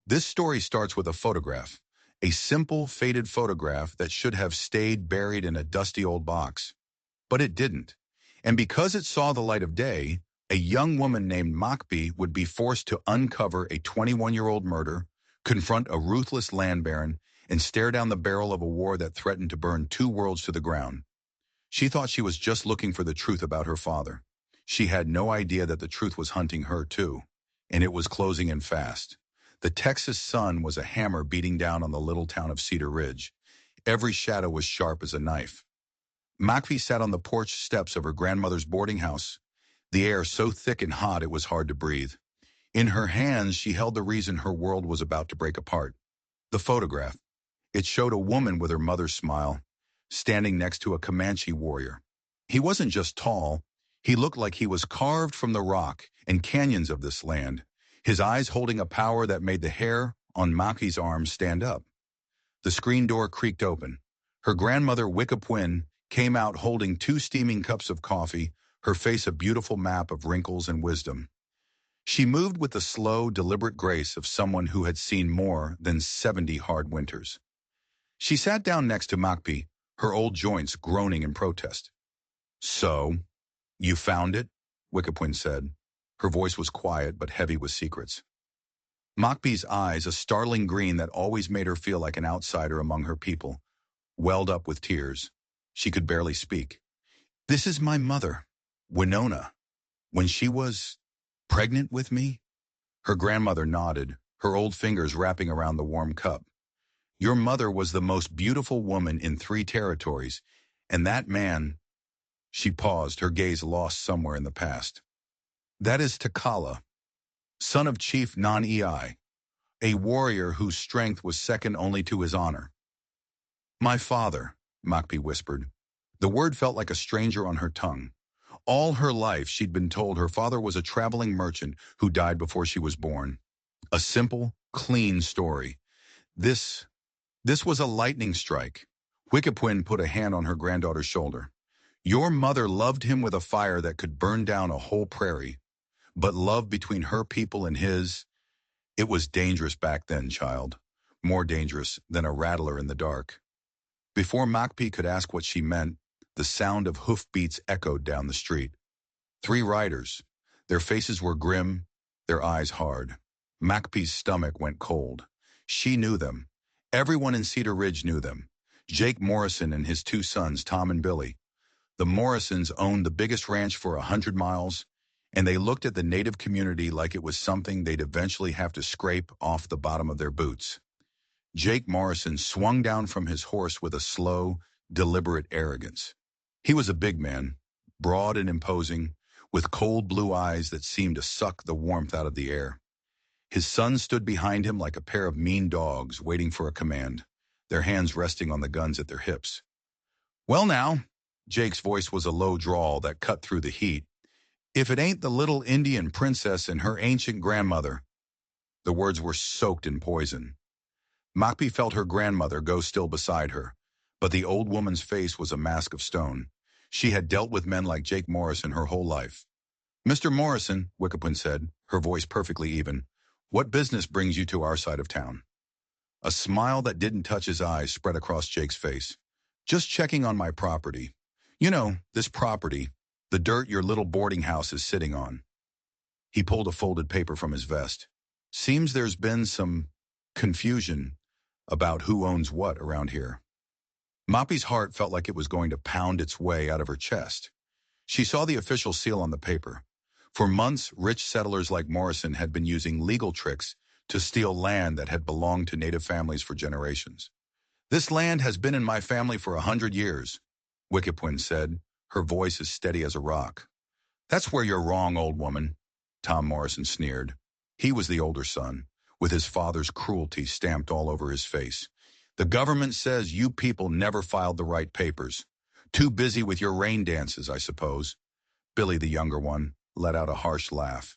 This story starts with a photograph, a simple, faded photograph that should have stayed buried in a dusty old box. But it didn't. And because it saw the light of day, a young woman named Makbi would be forced to uncover a 21-year-old murder, confront a ruthless land baron, and stare down the barrel of a war that threatened to burn two worlds to the ground. She thought she was just looking for the truth about her father. She had no idea that the truth was hunting her too, and it was closing in fast. The Texas sun was a hammer beating down on the little town of Cedar Ridge. Every shadow was sharp as a knife. Makvi sat on the porch steps of her grandmother's boarding house, the air so thick and hot it was hard to breathe. In her hands, she held the reason her world was about to break apart. The photograph. It showed a woman with her mother's smile, standing next to a Comanche warrior. He wasn't just tall, he looked like he was carved from the rock and canyons of this land, his eyes holding a power that made the hair on Maki's arms stand up. The screen door creaked open. Her grandmother, Wickapwin, came out holding two steaming cups of coffee, her face a beautiful map of wrinkles and wisdom. She moved with the slow, deliberate grace of someone who had seen more than 70 hard winters. She sat down next to Makpi, her old joints groaning in protest. "So, you found it?" Wickapwin said. Her voice was quiet but heavy with secrets. Makpi's eyes, a startling green that always made her feel like an outsider among her people, welled up with tears. She could barely speak. "This is my mother, Winona. When she was pregnant with me?" Her grandmother nodded, her old fingers wrapping around the warm cup. "Your mother was the most beautiful woman in 3 territories, and that man—" She paused, her gaze lost somewhere in the past. "That is Takala, son of Chief Non-Ei, a warrior whose strength was second only to his honor." "My father," Makpi whispered. The word felt like a stranger on her tongue. All her life she'd been told her father was a traveling merchant who died before she was born. A simple, clean story. This was a lightning strike. Wickapwin put a hand on her granddaughter's shoulder. "Your mother loved him with a fire that could burn down a whole prairie. But love between her people and his, it was dangerous back then, child. More dangerous than a rattler in the dark." Before Makpi could ask what she meant, the sound of hoofbeats echoed down the street. 3 riders. Their faces were grim, their eyes hard. Makpi's stomach went cold. She knew them. Everyone in Cedar Ridge knew them. Jake Morrison and his 2 sons, Tom and Billy. The Morrisons owned the biggest ranch for 100 miles, and they looked at the native community like it was something they'd eventually have to scrape off the bottom of their boots. Jake Morrison swung down from his horse with a slow, deliberate arrogance. He was a big man, broad and imposing, with cold blue eyes that seemed to suck the warmth out of the air. His sons stood behind him like a pair of mean dogs waiting for a command, their hands resting on the guns at their hips. "Well now," Jake's voice was a low drawl that cut through the heat, "if it ain't the little Indian princess and her ancient grandmother." The words were soaked in poison. Makpi felt her grandmother go still beside her, but the old woman's face was a mask of stone. She had dealt with men like Jake Morrison her whole life. "Mr. Morrison," Wickapwin said, her voice perfectly even, "what business brings you to our side of town?" A smile that didn't touch his eyes spread across Jake's face. "Just checking on my property. You know, this property, the dirt your little boarding house is sitting on." He pulled a folded paper from his vest. "Seems there's been some confusion about who owns what around here." Moppy's heart felt like it was going to pound its way out of her chest. She saw the official seal on the paper. For months, rich settlers like Morrison had been using legal tricks to steal land that had belonged to native families for generations. "This land has been in my family for 100 years, Wickapwin said, her voice as steady as a rock. "That's where you're wrong, old woman," Tom Morrison sneered. He was the older son, with his father's cruelty stamped all over his face. "The government says you people never filed the right papers. Too busy with your rain dances, I suppose." Billy, the younger one, let out a harsh laugh.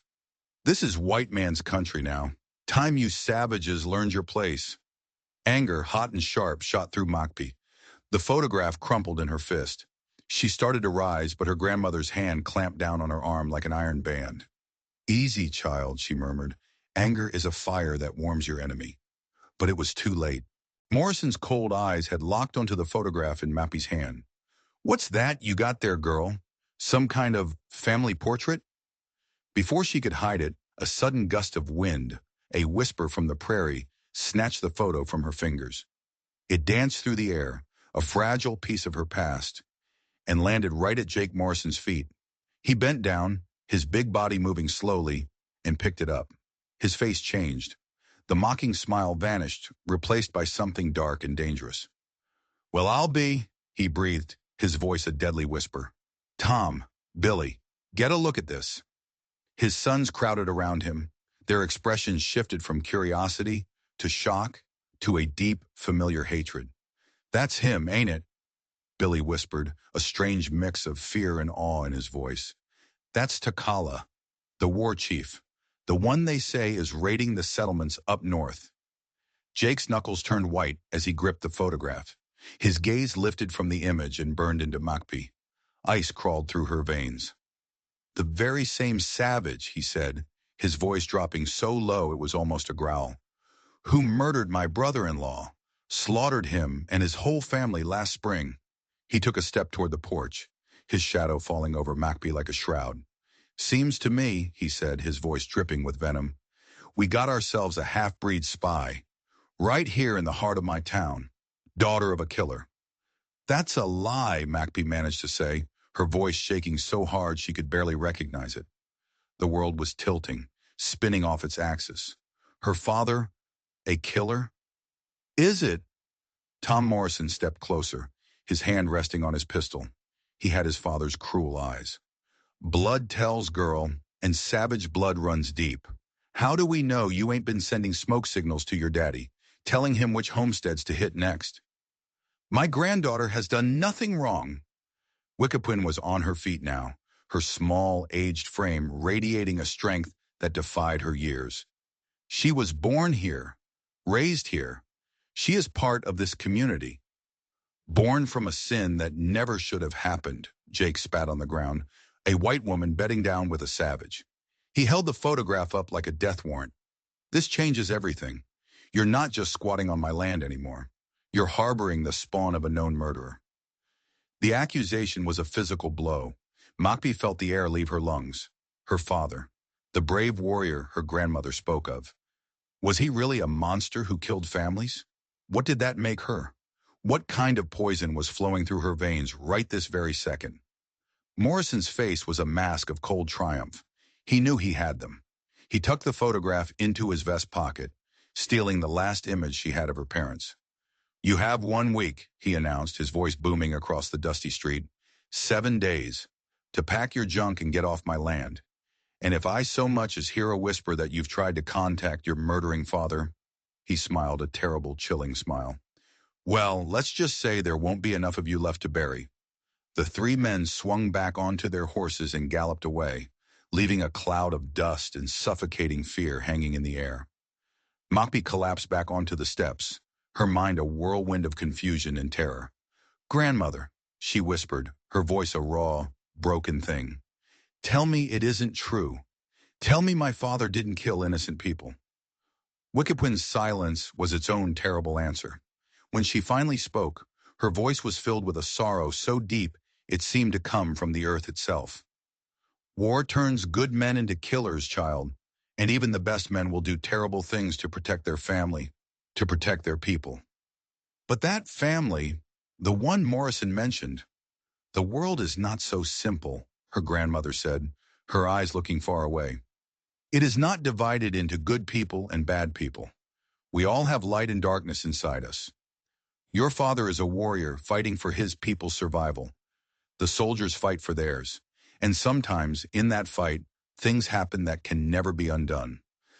"This is white man's country now. Time you savages learned your place." Anger, hot and sharp, shot through Makpi. The photograph crumpled in her fist. She started to rise, but her grandmother's hand clamped down on her arm like an iron band. "Easy, child," she murmured. Anger is a fire that warms your enemy. But it was too late. Morrison's cold eyes had locked onto the photograph in Mappy's hand. What's that you got there, girl? Some kind of family portrait? Before she could hide it, a sudden gust of wind, a whisper from the prairie, snatched the photo from her fingers. It danced through the air, a fragile piece of her past, and landed right at Jake Morrison's feet. He bent down, his big body moving slowly, and picked it up. His face changed. The mocking smile vanished, replaced by something dark and dangerous. Well, he breathed, his voice a deadly whisper. Tom, Billy, get a look at this. His sons crowded around him. Their expressions shifted from curiosity to shock to a deep, familiar hatred. That's him, ain't it? Billy whispered, a strange mix of fear and awe in his voice. That's Takala, the war chief, the one they say is raiding the settlements up north. Jake's knuckles turned white as he gripped the photograph. His gaze lifted from the image and burned into Makpi. Ice crawled through her veins. The very same savage, he said, his voice dropping so low it was almost a growl, who murdered my brother-in-law, slaughtered him and his whole family last spring. He took a step toward the porch, his shadow falling over Makpi like a shroud. Seems to me, he said, his voice dripping with venom, we got ourselves a half-breed spy, right here in the heart of my town, daughter of a killer. That's a lie, Makpi managed to say, her voice shaking so hard she could barely recognize it. The world was tilting, spinning off its axis. Her father, a killer? Is it? Tom Morrison stepped closer, his hand resting on his pistol. He had his father's cruel eyes. Blood tells, girl, and savage blood runs deep. How do we know you ain't been sending smoke signals to your daddy, telling him which homesteads to hit next? My granddaughter has done nothing wrong. Wickapwin was on her feet now, her small, aged frame radiating a strength that defied her years. She was born here, raised here. She is part of this community. Born from a sin that never should have happened, Jake spat on the ground, a white woman bedding down with a savage. He held the photograph up like a death warrant. This changes everything. You're not just squatting on my land anymore. You're harboring the spawn of a known murderer. The accusation was a physical blow. Makpi felt the air leave her lungs. Her father, the brave warrior her grandmother spoke of. Was he really a monster who killed families? What did that make her? What kind of poison was flowing through her veins right this very second? Morrison's face was a mask of cold triumph. He knew he had them. He tucked the photograph into his vest pocket, stealing the last image she had of her parents. You have 1 week, he announced, his voice booming across the dusty street. 7 days, to pack your junk and get off my land. And if I so much as hear a whisper that you've tried to contact your murdering father, he smiled a terrible, chilling smile. Well, let's just say there won't be enough of you left to bury. The 3 men swung back onto their horses and galloped away, leaving a cloud of dust and suffocating fear hanging in the air. Makpi collapsed back onto the steps, her mind a whirlwind of confusion and terror. Grandmother, she whispered, her voice a raw, broken thing. Tell me it isn't true. Tell me my father didn't kill innocent people. Wickapwin's silence was its own terrible answer. When she finally spoke, her voice was filled with a sorrow so deep it seemed to come from the earth itself. War turns good men into killers, child, and even the best men will do terrible things to protect their family, to protect their people. But that family, the one Morrison mentioned, the world is not so simple, her grandmother said, her eyes looking far away. It is not divided into good people and bad people. We all have light and darkness inside us. Your father is a warrior fighting for his people's survival. The soldiers fight for theirs. And sometimes, in that fight, things happen that can never be undone.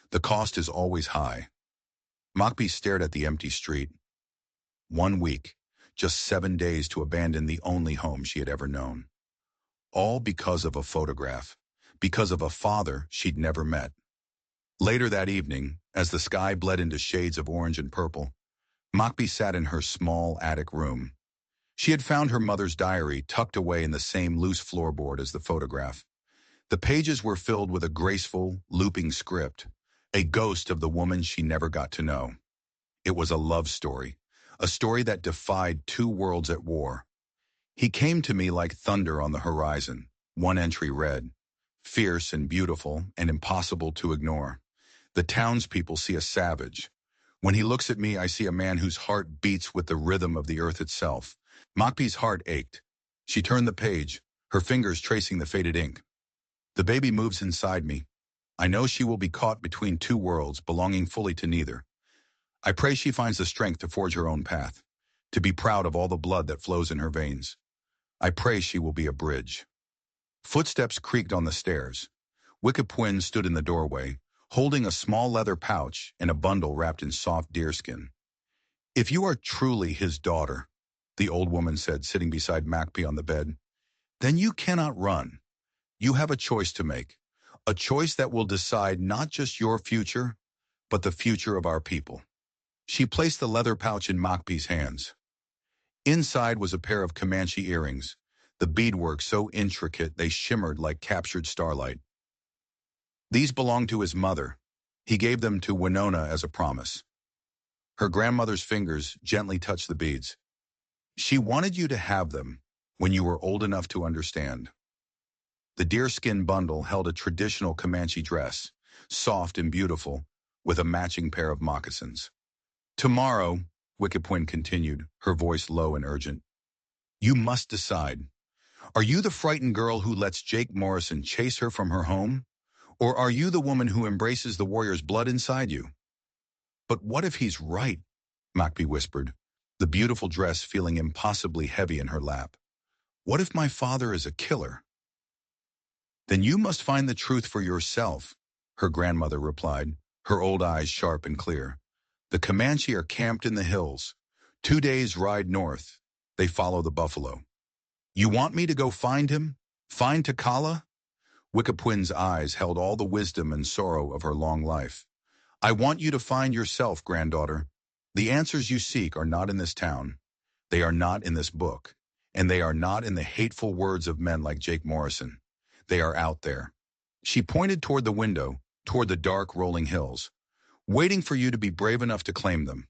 The cost is always high. Makpi stared at the empty street. 1 week, just 7 days to abandon the only home she had ever known. All because of a photograph, because of a father she'd never met. Later that evening, as the sky bled into shades of orange and purple, Makpi sat in her small attic room. She had found her mother's diary tucked away in the same loose floorboard as the photograph. The pages were filled with a graceful, looping script, a ghost of the woman she never got to know. It was a love story, a story that defied two worlds at war. He came to me like thunder on the horizon, one entry read, fierce and beautiful and impossible to ignore. The townspeople see a savage. When he looks at me, I see a man whose heart beats with the rhythm of the earth itself. Makpi's heart ached. She turned the page, her fingers tracing the faded ink. The baby moves inside me. I know she will be caught between two worlds, belonging fully to neither. I pray she finds the strength to forge her own path, to be proud of all the blood that flows in her veins. I pray she will be a bridge. Footsteps creaked on the stairs. Wickapwin stood in the doorway, holding a small leather pouch and a bundle wrapped in soft deerskin. "If you are truly his daughter," the old woman said, sitting beside Macpi on the bed, "then you cannot run. You have a choice to make, a choice that will decide not just your future, but the future of our people." She placed the leather pouch in Macpi's hands. Inside was a pair of Comanche earrings, the beadwork so intricate they shimmered like captured starlight. These belonged to his mother. He gave them to Winona as a promise. Her grandmother's fingers gently touched the beads. "She wanted you to have them when you were old enough to understand." The deerskin bundle held a traditional Comanche dress, soft and beautiful, with a matching pair of moccasins. "Tomorrow," Wickapwin continued, her voice low and urgent, "you must decide. Are you the frightened girl who lets Jake Morrison chase her from her home? Or are you the woman who embraces the warrior's blood inside you?" "But what if he's right?" Macpi whispered, the beautiful dress feeling impossibly heavy in her lap. "What if my father is a killer?" "Then you must find the truth for yourself," her grandmother replied, her old eyes sharp and clear. "The Comanche are camped in the hills. 2 days' ride north. They follow the buffalo. You want me to go find him? Find Takala?" Wickapwin's eyes held all the wisdom and sorrow of her long life. "I want you to find yourself, granddaughter. The answers you seek are not in this town. They are not in this book. And they are not in the hateful words of men like Jake Morrison. They are out there." She pointed toward the window, toward the dark rolling hills, "waiting for you to be brave enough to claim them."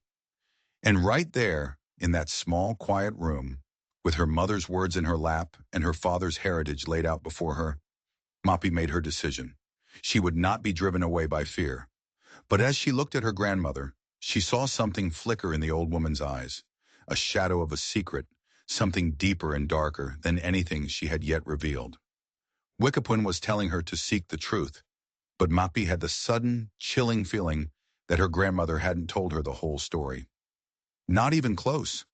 And right there, in that small, quiet room, with her mother's words in her lap and her father's heritage laid out before her, Moppy made her decision. She would not be driven away by fear. But as she looked at her grandmother, she saw something flicker in the old woman's eyes, a shadow of a secret, something deeper and darker than anything she had yet revealed. Wickapwin was telling her to seek the truth, but Moppy had the sudden, chilling feeling that her grandmother hadn't told her the whole story. Not even close.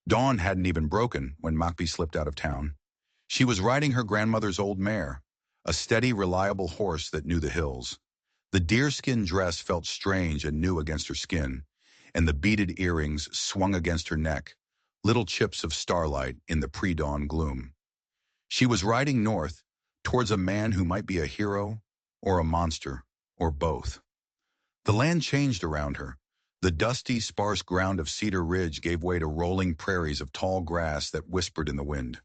Dawn hadn't even broken when Moppy slipped out of town. She was riding her grandmother's old mare, a steady, reliable horse that knew the hills. The deerskin dress felt strange and new against her skin, and the beaded earrings swung against her neck, little chips of starlight in the pre-dawn gloom. She was riding north, towards a man who might be a hero, or a monster, or both. The land changed around her. The dusty, sparse ground of Cedar Ridge gave way to rolling prairies of tall grass that whispered in the wind.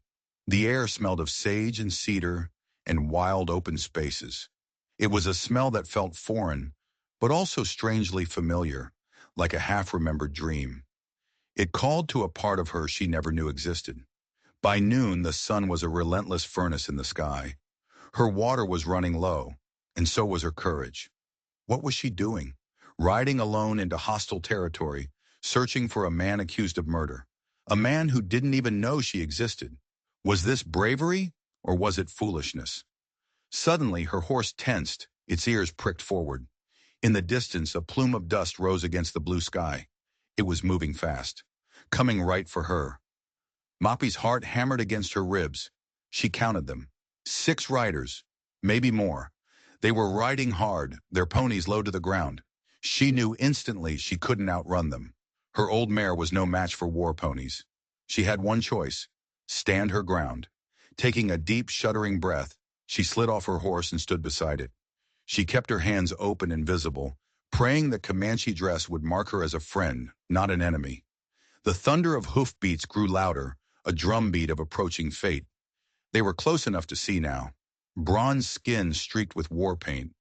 The air smelled of sage and cedar and wild open spaces. It was a smell that felt foreign, but also strangely familiar, like a half-remembered dream. It called to a part of her she never knew existed. By noon, the sun was a relentless furnace in the sky. Her water was running low, and so was her courage. What was she doing? Riding alone into hostile territory, searching for a man accused of murder. A man who didn't even know she existed. Was this bravery, or was it foolishness? Suddenly, her horse tensed, its ears pricked forward. In the distance, a plume of dust rose against the blue sky. It was moving fast, coming right for her. Moppy's heart hammered against her ribs. She counted them. 6 riders, maybe more. They were riding hard, their ponies low to the ground. She knew instantly she couldn't outrun them. Her old mare was no match for war ponies. She had one choice: stand her ground. Taking a deep, shuddering breath, she slid off her horse and stood beside it. She kept her hands open and visible, praying the Comanche dress would mark her as a friend, not an enemy. The thunder of hoofbeats grew louder, a drumbeat of approaching fate. They were close enough to see now. Bronze skin streaked with war paint,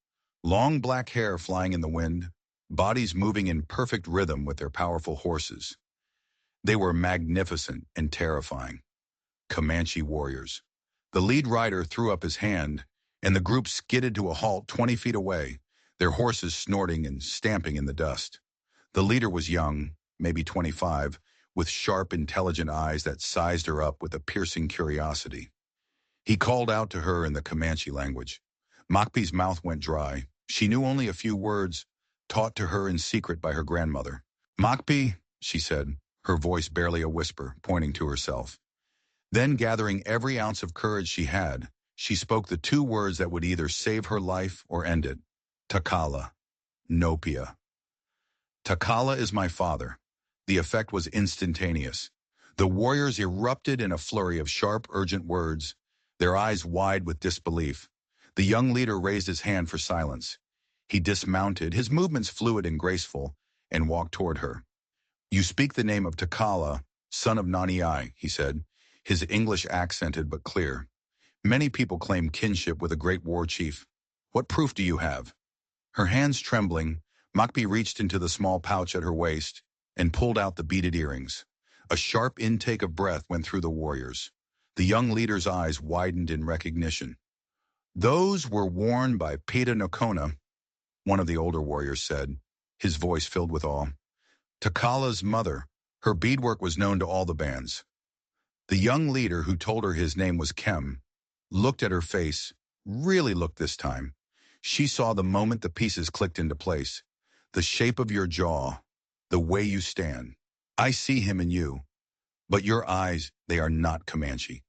Long black hair flying in the wind, bodies moving in perfect rhythm with their powerful horses. They were magnificent and terrifying. Comanche warriors. The lead rider threw up his hand, and the group skidded to a halt 20 feet away, their horses snorting and stamping in the dust. The leader was young, maybe 25, with sharp, intelligent eyes that sized her up with a piercing curiosity. He called out to her in the Comanche language. Mokpe's mouth went dry. She knew only a few words, taught to her in secret by her grandmother. Mokpe, she said, her voice barely a whisper, pointing to herself. Then, gathering every ounce of courage she had, she spoke the two words that would either save her life or end it. Takala. Nopia. Takala is my father. The effect was instantaneous. The warriors erupted in a flurry of sharp, urgent words, their eyes wide with disbelief. The young leader raised his hand for silence. He dismounted, his movements fluid and graceful, and walked toward her. You speak the name of Takala, son of Naniai, he said, his English accented but clear. Many people claim kinship with a great war chief. What proof do you have? Her hands trembling, Mokpe reached into the small pouch at her waist and pulled out the beaded earrings. A sharp intake of breath went through the warriors. The young leader's eyes widened in recognition. Those were worn by Peta Nokona, one of the older warriors said, his voice filled with awe. Takala's mother, her beadwork was known to all the bands. The young leader, who told her his name was Kem, looked at her face, really looked this time. She saw the moment the pieces clicked into place. The shape of your jaw, the way you stand. I see him in you, but your eyes, they are not Comanche.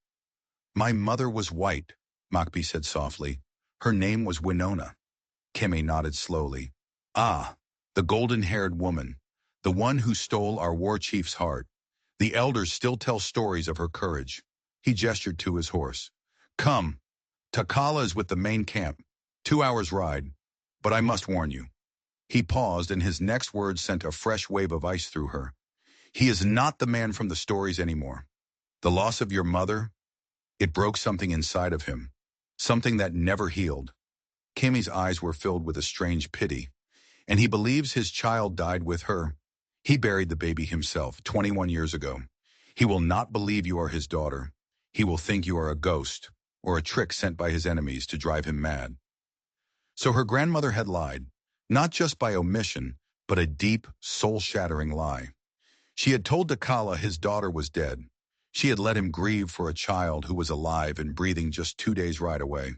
My mother was white, Mokpe said softly. Her name was Winona. Keme nodded slowly. Ah, the golden-haired woman, the one who stole our war chief's heart. The elders still tell stories of her courage. He gestured to his horse. Come, Takala is with the main camp. 2 hours ride, but I must warn you. He paused, and his next words sent a fresh wave of ice through her. He is not the man from the stories anymore. The loss of your mother, it broke something inside of him, something that never healed. Keme's eyes were filled with a strange pity, and he believes his child died with her. He buried the baby himself 21 years ago. He will not believe you are his daughter. He will think you are a ghost or a trick sent by his enemies to drive him mad. So her grandmother had lied, not just by omission, but a deep, soul-shattering lie. She had told Takala his daughter was dead. She had let him grieve for a child who was alive and breathing just 2 days' ride away.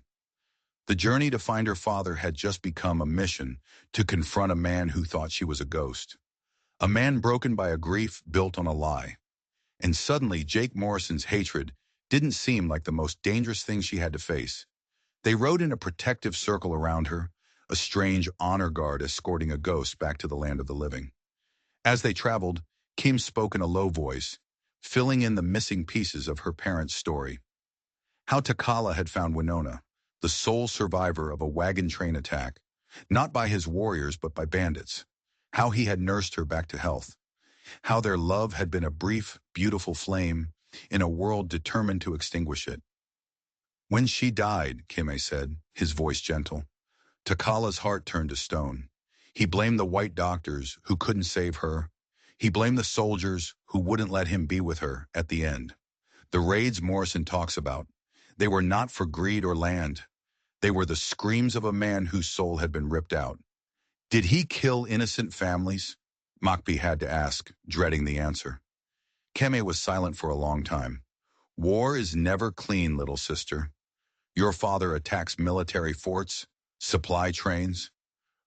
The journey to find her father had just become a mission to confront a man who thought she was a ghost. A man broken by a grief built on a lie. And suddenly, Jake Morrison's hatred didn't seem like the most dangerous thing she had to face. They rode in a protective circle around her, a strange honor guard escorting a ghost back to the land of the living. As they traveled, Kim spoke in a low voice, filling in the missing pieces of her parents' story. How Takala had found Winona, the sole survivor of a wagon train attack, not by his warriors but by bandits. How he had nursed her back to health. How their love had been a brief, beautiful flame in a world determined to extinguish it. When she died, Kime said, his voice gentle, Takala's heart turned to stone. He blamed the white doctors who couldn't save her. He blamed the soldiers who wouldn't let him be with her at the end. The raids Morrison talks about, they were not for greed or land. They were the screams of a man whose soul had been ripped out. Did he kill innocent families? Mokpe had to ask, dreading the answer. Keme was silent for a long time. War is never clean, little sister. Your father attacks military forts, supply trains.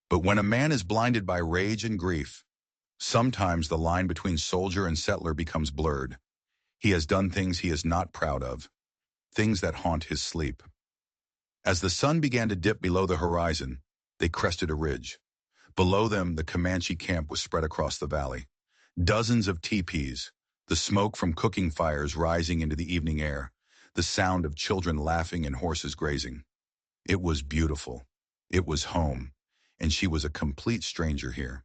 But when a man is blinded by rage and grief, sometimes the line between soldier and settler becomes blurred. He has done things he is not proud of, things that haunt his sleep. As the sun began to dip below the horizon, they crested a ridge. Below them, the Comanche camp was spread across the valley. Dozens of teepees, the smoke from cooking fires rising into the evening air, the sound of children laughing and horses grazing. It was beautiful. It was home, and she was a complete stranger here.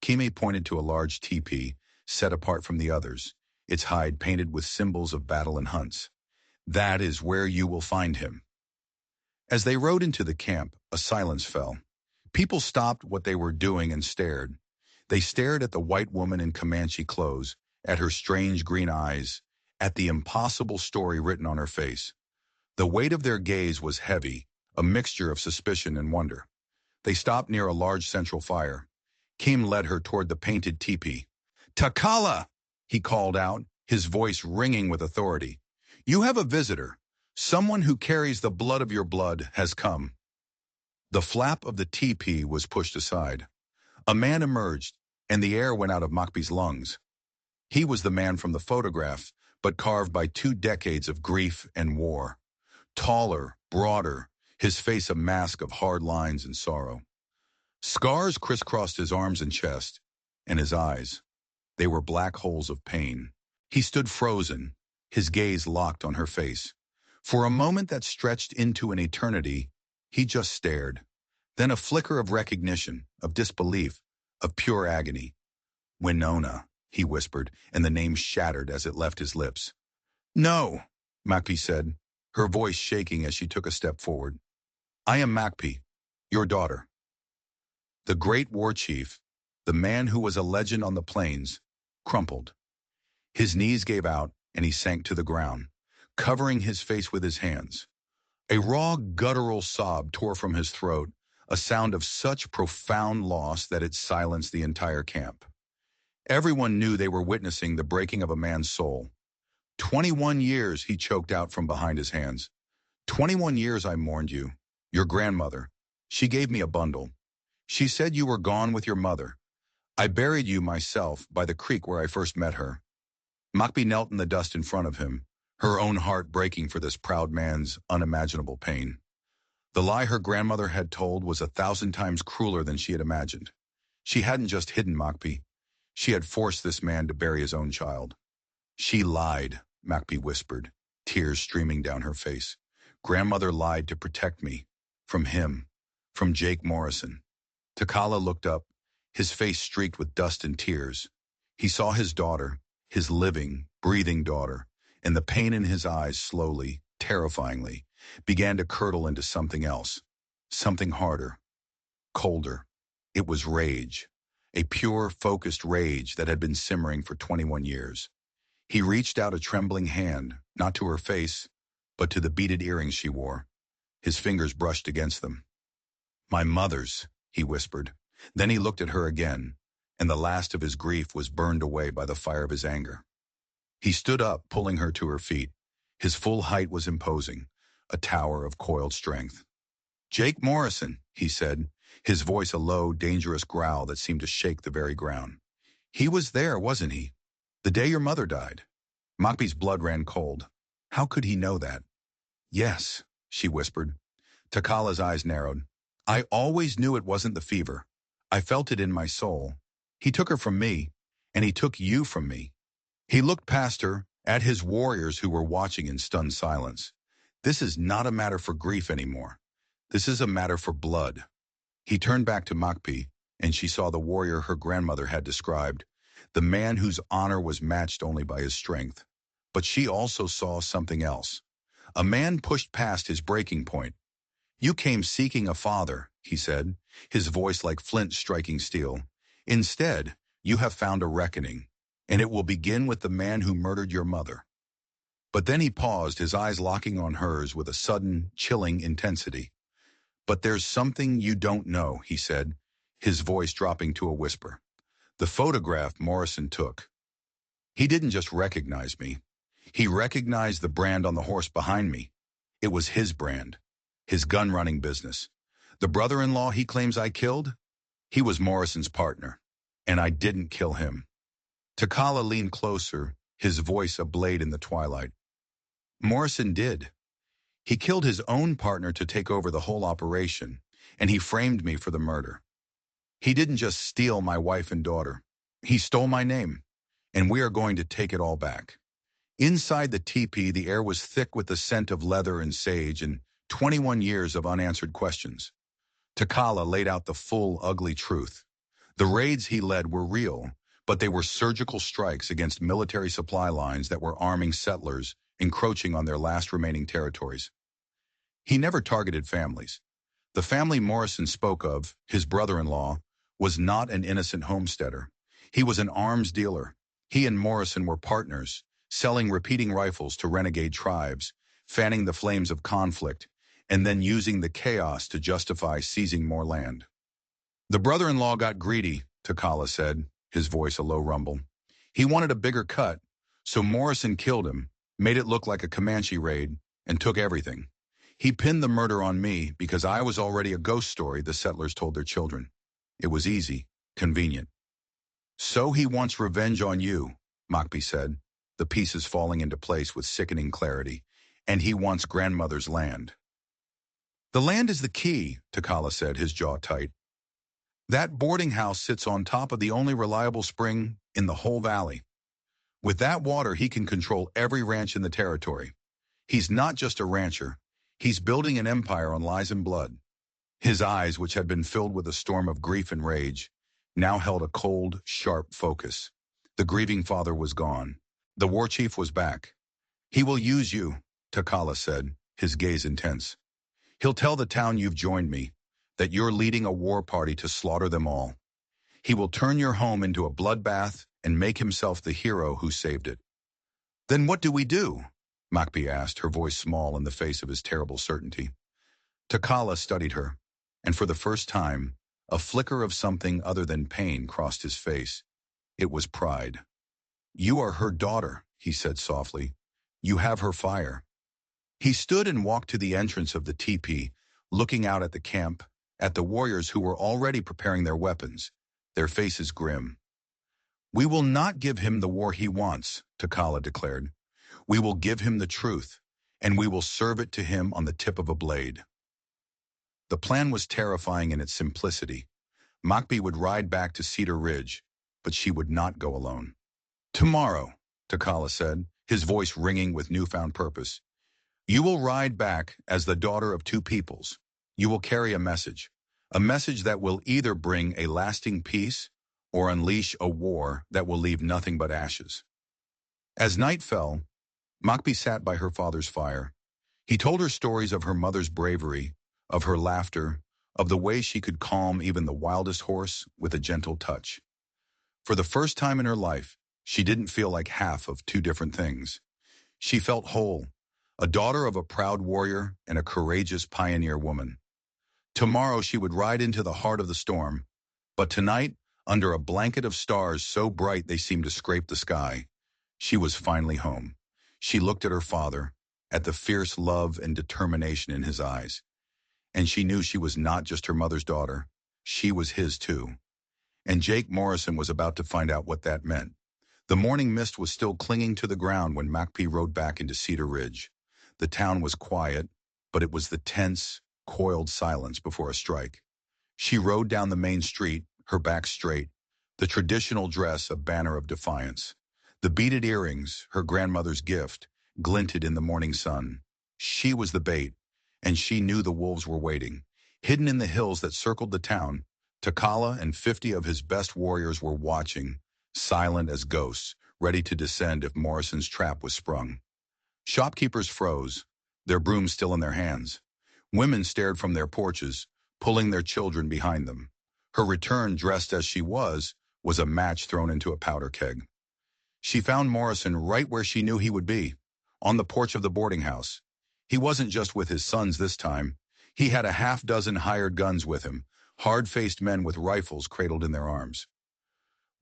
Kime pointed to a large teepee, set apart from the others, its hide painted with symbols of battle and hunts. That is where you will find him. As they rode into the camp, a silence fell. People stopped what they were doing and stared. They stared at the white woman in Comanche clothes, at her strange green eyes, at the impossible story written on her face. The weight of their gaze was heavy, a mixture of suspicion and wonder. They stopped near a large central fire. Kim led her toward the painted teepee. "Takala!" he called out, his voice ringing with authority. "You have a visitor. Someone who carries the blood of your blood has come." The flap of the teepee was pushed aside. A man emerged, and the air went out of Makpi's lungs. He was the man from the photograph, but carved by 2 decades of grief and war. Taller, broader, his face a mask of hard lines and sorrow. Scars crisscrossed his arms and chest, and his eyes. They were black holes of pain. He stood frozen, his gaze locked on her face. For a moment that stretched into an eternity, he just stared. Then a flicker of recognition, of disbelief, of pure agony. "Winona," he whispered, and the name shattered as it left his lips. "No," Makpi said, her voice shaking as she took a step forward. "I am Makpi, your daughter." The great war chief, the man who was a legend on the plains, crumpled. His knees gave out, and he sank to the ground, covering his face with his hands. A raw, guttural sob tore from his throat, a sound of such profound loss that it silenced the entire camp. Everyone knew they were witnessing the breaking of a man's soul. 21 years, he choked out from behind his hands. 21 years I mourned you, your grandmother. She gave me a bundle. She said you were gone with your mother. I buried you myself by the creek where I first met her." Makpi knelt in the dust in front of him, her own heart breaking for this proud man's unimaginable pain. The lie her grandmother had told was 1,000 times crueler than she had imagined. She hadn't just hidden Makpi. She had forced this man to bury his own child. "She lied," Makpi whispered, tears streaming down her face. "Grandmother lied to protect me. From him. From Jake Morrison." Takala looked up, his face streaked with dust and tears. He saw his daughter, his living, breathing daughter, and the pain in his eyes slowly, terrifyingly, began to curdle into something else. Something harder. Colder. It was rage. A pure, focused rage that had been simmering for 21 years. He reached out a trembling hand, not to her face, but to the beaded earrings she wore. His fingers brushed against them. "My mother's," he whispered. Then he looked at her again, and the last of his grief was burned away by the fire of his anger. He stood up, pulling her to her feet. His full height was imposing, a tower of coiled strength. "Jake Morrison," he said, his voice a low, dangerous growl that seemed to shake the very ground. "He was there, wasn't he? The day your mother died." Makpi's blood ran cold. How could he know that? "Yes," she whispered. Takala's eyes narrowed. "I always knew it wasn't the fever. I felt it in my soul. He took her from me, and he took you from me." He looked past her, at his warriors who were watching in stunned silence. "This is not a matter for grief anymore. This is a matter for blood." He turned back to Makpi, and she saw the warrior her grandmother had described, the man whose honor was matched only by his strength. But she also saw something else. A man pushed past his breaking point. "You came seeking a father," he said, his voice like flint striking steel. "Instead, you have found a reckoning, and it will begin with the man who murdered your mother." But then he paused, his eyes locking on hers with a sudden, chilling intensity. "But there's something you don't know," he said, his voice dropping to a whisper. "The photograph Morrison took. He didn't just recognize me. He recognized the brand on the horse behind me. It was his brand, his gun-running business. The brother-in-law he claims I killed? He was Morrison's partner, and I didn't kill him." Takala leaned closer, his voice a blade in the twilight. "Morrison did. He killed his own partner to take over the whole operation, and he framed me for the murder. He didn't just steal my wife and daughter. He stole my name, and we are going to take it all back." Inside the teepee, the air was thick with the scent of leather and sage and 21 years of unanswered questions. Takala laid out the full, ugly truth. The raids he led were real, but they were surgical strikes against military supply lines that were arming settlers, encroaching on their last remaining territories. He never targeted families. The family Morrison spoke of, his brother-in-law, was not an innocent homesteader. He was an arms dealer. He and Morrison were partners, selling repeating rifles to renegade tribes, fanning the flames of conflict, and then using the chaos to justify seizing more land. The brother-in-law got greedy, Takala said, his voice a low rumble. He wanted a bigger cut, so Morrison killed him, made it look like a Comanche raid, and took everything. He pinned the murder on me because I was already a ghost story the settlers told their children. It was easy, convenient. So he wants revenge on you, Mokbe said, the pieces falling into place with sickening clarity, and he wants grandmother's land. The land is the key, Takala said, his jaw tight. That boarding house sits on top of the only reliable spring in the whole valley. With that water, he can control every ranch in the territory. He's not just a rancher. He's building an empire on lies and blood. His eyes, which had been filled with a storm of grief and rage, now held a cold, sharp focus. The grieving father was gone. The war chief was back. He will use you, Takala said, his gaze intense. He'll tell the town you've joined me, that you're leading a war party to slaughter them all. He will turn your home into a bloodbath and make himself the hero who saved it. Then what do we do? Mokbe asked, her voice small in the face of his terrible certainty. Takala studied her, and for the first time, a flicker of something other than pain crossed his face. It was pride. You are her daughter, he said softly. You have her fire. He stood and walked to the entrance of the teepee, looking out at the camp, at the warriors who were already preparing their weapons, their faces grim. We will not give him the war he wants, Takala declared. We will give him the truth, and we will serve it to him on the tip of a blade. The plan was terrifying in its simplicity. Mokbe would ride back to Cedar Ridge, but she would not go alone. Tomorrow, Takala said, his voice ringing with newfound purpose. You will ride back as the daughter of two peoples. You will carry a message that will either bring a lasting peace or unleash a war that will leave nothing but ashes. As night fell, Mokbe sat by her father's fire. He told her stories of her mother's bravery, of her laughter, of the way she could calm even the wildest horse with a gentle touch. For the first time in her life, she didn't feel like half of two different things. She felt whole, a daughter of a proud warrior and a courageous pioneer woman. Tomorrow she would ride into the heart of the storm, but tonight, under a blanket of stars so bright they seemed to scrape the sky, she was finally home. She looked at her father, at the fierce love and determination in his eyes, and she knew she was not just her mother's daughter, she was his too. And Jake Morrison was about to find out what that meant. The morning mist was still clinging to the ground when Mokbe rode back into Cedar Ridge. The town was quiet, but it was the tense, coiled silence before a strike. She rode down the main street, her back straight, the traditional dress a banner of defiance. The beaded earrings, her grandmother's gift, glinted in the morning sun. She was the bait, and she knew the wolves were waiting. Hidden in the hills that circled the town, Takala and 50 of his best warriors were watching, silent as ghosts, ready to descend if Morrison's trap was sprung. Shopkeepers froze, their brooms still in their hands. Women stared from their porches, pulling their children behind them. Her return, dressed as she was a match thrown into a powder keg. She found Morrison right where she knew he would be, on the porch of the boarding house. He wasn't just with his sons this time. He had a half-dozen hired guns with him, hard-faced men with rifles cradled in their arms.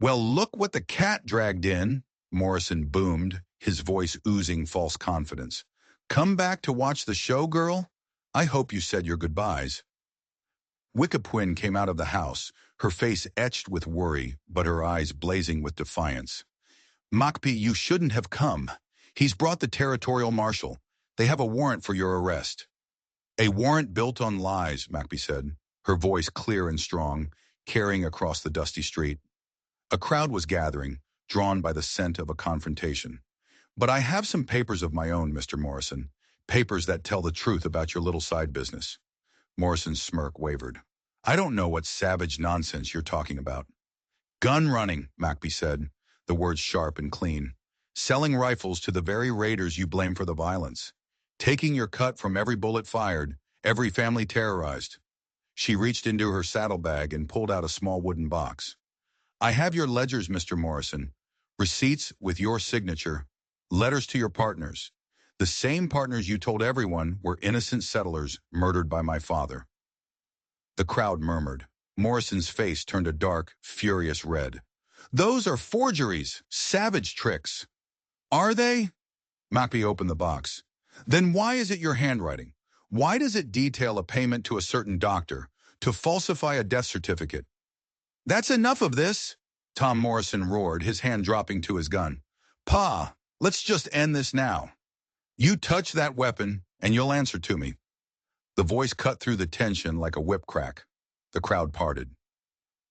Well, look what the cat dragged in, Morrison boomed, his voice oozing false confidence. Come back to watch the show, girl? I hope you said your goodbyes. Wickapwin came out of the house, her face etched with worry, but her eyes blazing with defiance. Mokbe, you shouldn't have come. He's brought the territorial marshal. They have a warrant for your arrest. A warrant built on lies, Mokbe said, her voice clear and strong, carrying across the dusty street. A crowd was gathering, drawn by the scent of a confrontation. But I have some papers of my own, Mr. Morrison, papers that tell the truth about your little side business. Morrison's smirk wavered. I don't know what savage nonsense you're talking about. Gun running, Mokbe said, the words sharp and clean. Selling rifles to the very raiders you blame for the violence. taking your cut from every bullet fired, every family terrorized. She reached into her saddlebag and pulled out a small wooden box. I have your ledgers, Mr. Morrison. Receipts with your signature. Letters to your partners. The same partners you told everyone were innocent settlers murdered by my father. The crowd murmured. Morrison's face turned a dark, furious red. Those are forgeries, savage tricks. Are they? Macbee opened the box. Then why is it your handwriting? Why does it detail a payment to a certain doctor to falsify a death certificate? That's enough of this, Tom Morrison roared, his hand dropping to his gun. Pa, let's just end this now. You touch that weapon, and you'll answer to me. The voice cut through the tension like a whip crack. The crowd parted.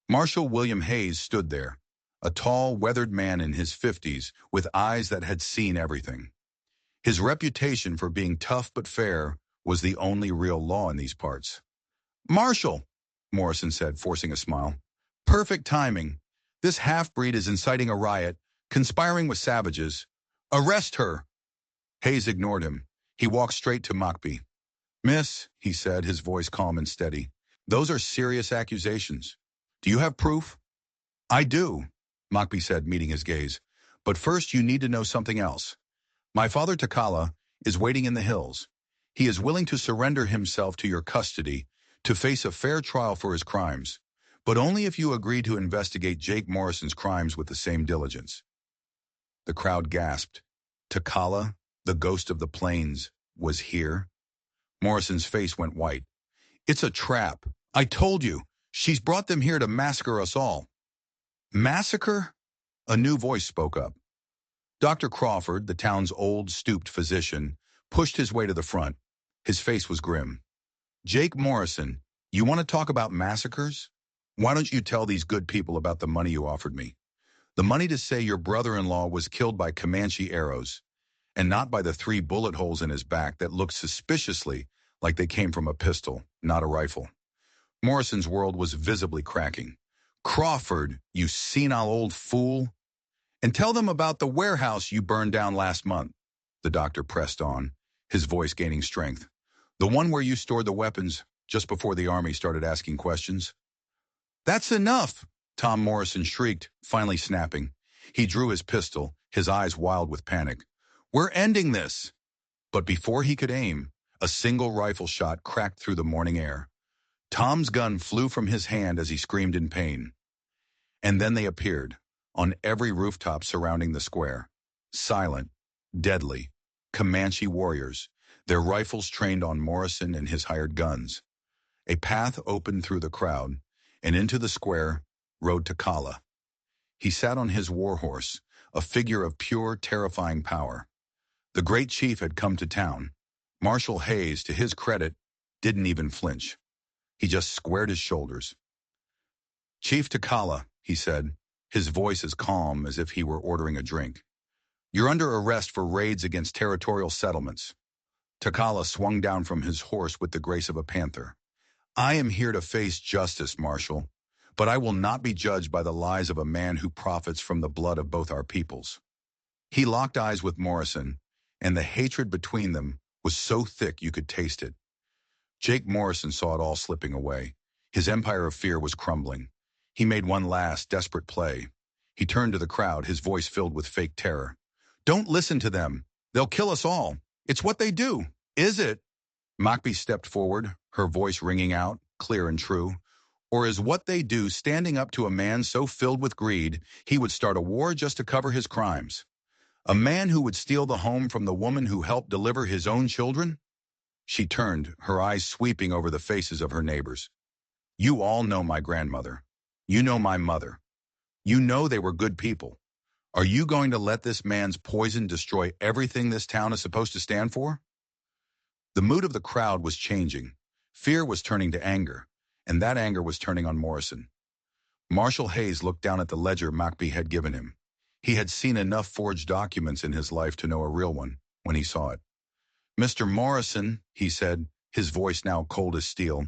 Marshal William Hayes stood there, a tall, weathered man in his 50s with eyes that had seen everything. His reputation for being tough but fair was the only real law in these parts. Marshal, Morrison said, forcing a smile. Perfect timing. This half-breed is inciting a riot, conspiring with savages. Arrest her. Hayes ignored him. He walked straight to Macbee. Miss, he said, his voice calm and steady, those are serious accusations. Do you have proof? I do, Macbee said, meeting his gaze. But first you need to know something else. My father Takala is waiting in the hills. He is willing to surrender himself to your custody to face a fair trial for his crimes, but only if you agree to investigate Jake Morrison's crimes with the same diligence. The crowd gasped. Takala, the ghost of the plains, was here? Morrison's face went white. It's a trap. I told you. She's brought them here to massacre us all. Massacre? A new voice spoke up. Dr. Crawford, the town's old, stooped physician, pushed his way to the front. His face was grim. Jake Morrison, you want to talk about massacres? Why don't you tell these good people about the money you offered me? The money to say your brother-in-law was killed by Comanche arrows, and not by the 3 bullet holes in his back that looked suspiciously like they came from a pistol, not a rifle. Morrison's world was visibly cracking. Crawford, you senile old fool. And tell them about the warehouse you burned down last month, the doctor pressed on, his voice gaining strength. The one where you stored the weapons just before the army started asking questions. That's enough, Tom Morrison shrieked, finally snapping. He drew his pistol, his eyes wild with panic. We're ending this. But before he could aim, a single rifle shot cracked through the morning air. Tom's gun flew from his hand as he screamed in pain. And then they appeared, on every rooftop surrounding the square. Silent, deadly, Comanche warriors, their rifles trained on Morrison and his hired guns. A path opened through the crowd, and into the square rode Takala. He sat on his war horse, a figure of pure, terrifying power. The great chief had come to town. Marshal Hayes, to his credit, didn't even flinch. He just squared his shoulders. Chief Takala, he said, his voice as calm as if he were ordering a drink. You're under arrest for raids against territorial settlements. Takala swung down from his horse with the grace of a panther. I am here to face justice, Marshal, but I will not be judged by the lies of a man who profits from the blood of both our peoples. He locked eyes with Morrison, and the hatred between them was so thick you could taste it. Jake Morrison saw it all slipping away. His empire of fear was crumbling. He made one last, desperate play. He turned to the crowd, his voice filled with fake terror. Don't listen to them. They'll kill us all. It's what they do. Is it? Macbee stepped forward, her voice ringing out, clear and true. Or is what they do standing up to a man so filled with greed, he would start a war just to cover his crimes? A man who would steal the home from the woman who helped deliver his own children? She turned, her eyes sweeping over the faces of her neighbors. You all know my grandmother. You know my mother. You know they were good people. Are you going to let this man's poison destroy everything this town is supposed to stand for? The mood of the crowd was changing. Fear was turning to anger, and that anger was turning on Morrison. Marshal Hayes looked down at the ledger Macbee had given him. He had seen enough forged documents in his life to know a real one when he saw it. Mr. Morrison, he said, his voice now cold as steel,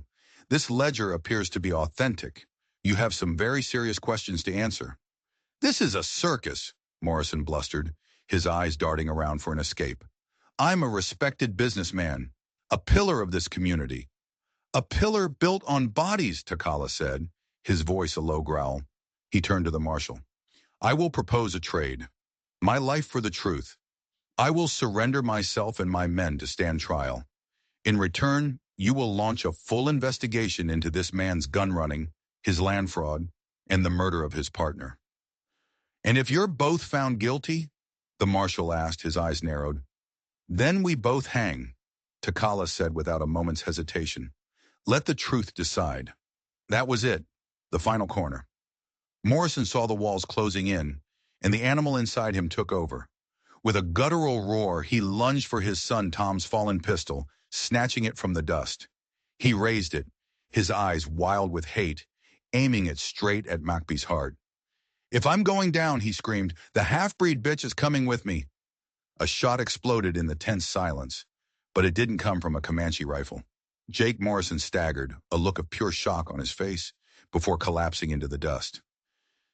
this ledger appears to be authentic. You have some very serious questions to answer. This is a circus, Morrison blustered, his eyes darting around for an escape. I'm a respected businessman, a pillar of this community. A pillar built on bodies, Takala said, his voice a low growl. He turned to the marshal. I will propose a trade. My life for the truth. I will surrender myself and my men to stand trial. In return, you will launch a full investigation into this man's gun running, his land fraud, and the murder of his partner. And if you're both found guilty, the marshal asked, his eyes narrowed, then we both hang, Takala said without a moment's hesitation. Let the truth decide. That was it, the final corner. Morrison saw the walls closing in, and the animal inside him took over. With a guttural roar, he lunged for his son Tom's fallen pistol, snatching it from the dust. He raised it, his eyes wild with hate, aiming it straight at Macbee's heart. If I'm going down, he screamed, the half-breed bitch is coming with me. A shot exploded in the tense silence, but it didn't come from a Comanche rifle. Jake Morrison staggered, a look of pure shock on his face, before collapsing into the dust.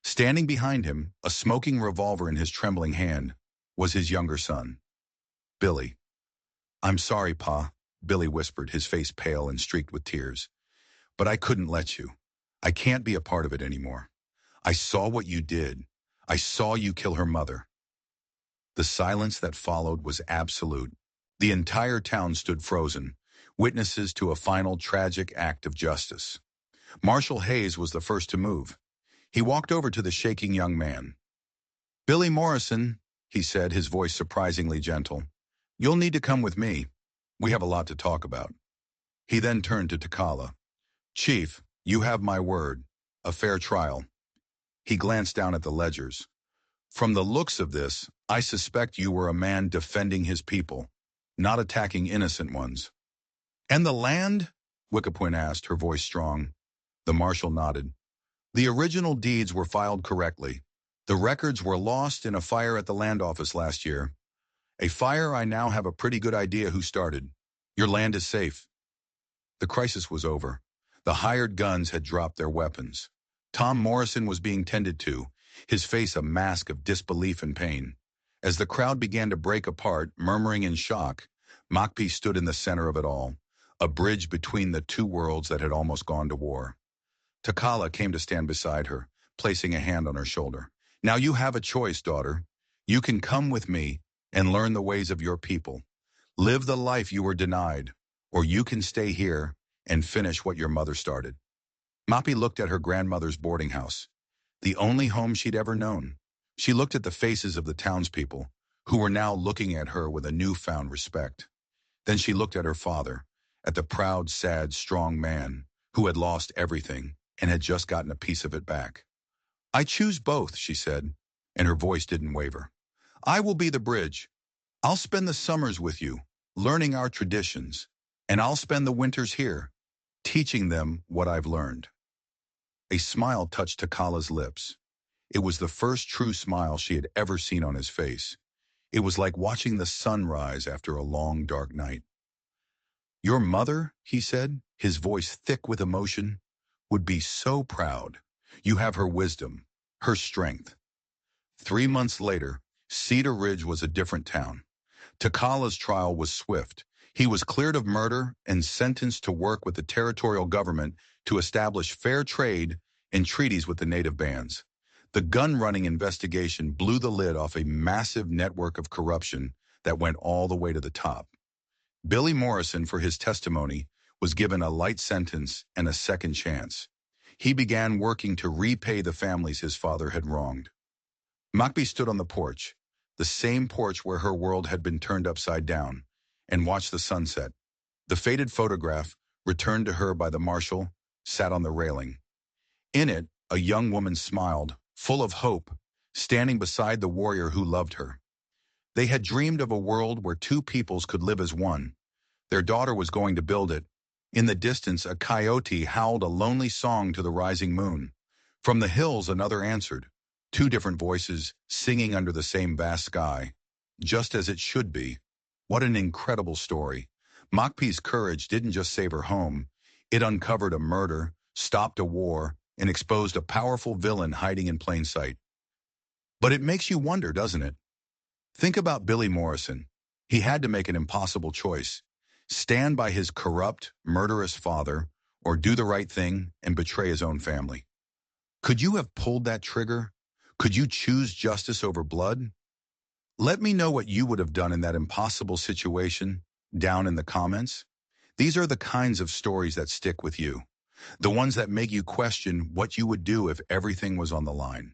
Standing behind him, a smoking revolver in his trembling hand, was his younger son, Billy. I'm sorry, Pa, Billy whispered, his face pale and streaked with tears. But I couldn't let you. I can't be a part of it anymore. I saw what you did. I saw you kill her mother. The silence that followed was absolute. The entire town stood frozen, witnesses to a final tragic act of justice. Marshal Hayes was the first to move. He walked over to the shaking young man. Billy Morrison, he said, his voice surprisingly gentle, you'll need to come with me. We have a lot to talk about. He then turned to Takala. Chief, you have my word. A fair trial. He glanced down at the ledgers. From the looks of this, I suspect you were a man defending his people, not attacking innocent ones. And the land? Wickapoint asked, her voice strong. The marshal nodded. The original deeds were filed correctly. The records were lost in a fire at the land office last year. A fire I now have a pretty good idea who started. Your land is safe. The crisis was over. The hired guns had dropped their weapons. Tom Morrison was being tended to, his face a mask of disbelief and pain. As the crowd began to break apart, murmuring in shock, Macbee stood in the center of it all, a bridge between the two worlds that had almost gone to war. Takala came to stand beside her, placing a hand on her shoulder. Now you have a choice, daughter. You can come with me and learn the ways of your people. Live the life you were denied, or you can stay here and finish what your mother started. Macbee looked at her grandmother's boarding house, the only home she'd ever known. She looked at the faces of the townspeople, who were now looking at her with a newfound respect. Then she looked at her father, at the proud, sad, strong man who had lost everything and had just gotten a piece of it back. I choose both, she said, and her voice didn't waver. I will be the bridge. I'll spend the summers with you, learning our traditions, and I'll spend the winters here, teaching them what I've learned. A smile touched Takala's lips. It was the first true smile she had ever seen on his face. It was like watching the sun rise after a long, dark night. Your mother, he said, his voice thick with emotion, would be so proud. You have her wisdom, her strength. 3 months later, Cedar Ridge was a different town. Takala's trial was swift. He was cleared of murder and sentenced to work with the territorial government to establish fair trade and treaties with the native bands. The gun-running investigation blew the lid off a massive network of corruption that went all the way to the top. Billy Morrison, for his testimony, was given a light sentence and a second chance. He began working to repay the families his father had wronged. Macbee stood on the porch, the same porch where her world had been turned upside down, and watched the sunset. The faded photograph, returned to her by the marshal, sat on the railing. In it, a young woman smiled, full of hope, standing beside the warrior who loved her. They had dreamed of a world where two peoples could live as one. Their daughter was going to build it. In the distance, a coyote howled a lonely song to the rising moon. From the hills, another answered, two different voices singing under the same vast sky, just as it should be. What an incredible story. Macbee's courage didn't just save her home. It uncovered a murder, stopped a war, and exposed a powerful villain hiding in plain sight. But it makes you wonder, doesn't it? Think about Billy Morrison. He had to make an impossible choice. Stand by his corrupt, murderous father, or do the right thing and betray his own family. Could you have pulled that trigger? Could you choose justice over blood? Let me know what you would have done in that impossible situation down in the comments. These are the kinds of stories that stick with you, the ones that make you question what you would do if everything was on the line.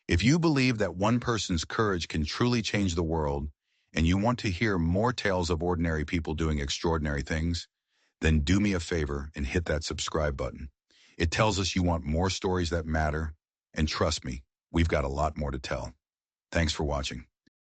If you believe that one person's courage can truly change the world, and you want to hear more tales of ordinary people doing extraordinary things, then do me a favor and hit that subscribe button. It tells us you want more stories that matter, and trust me, we've got a lot more to tell. Thanks for watching.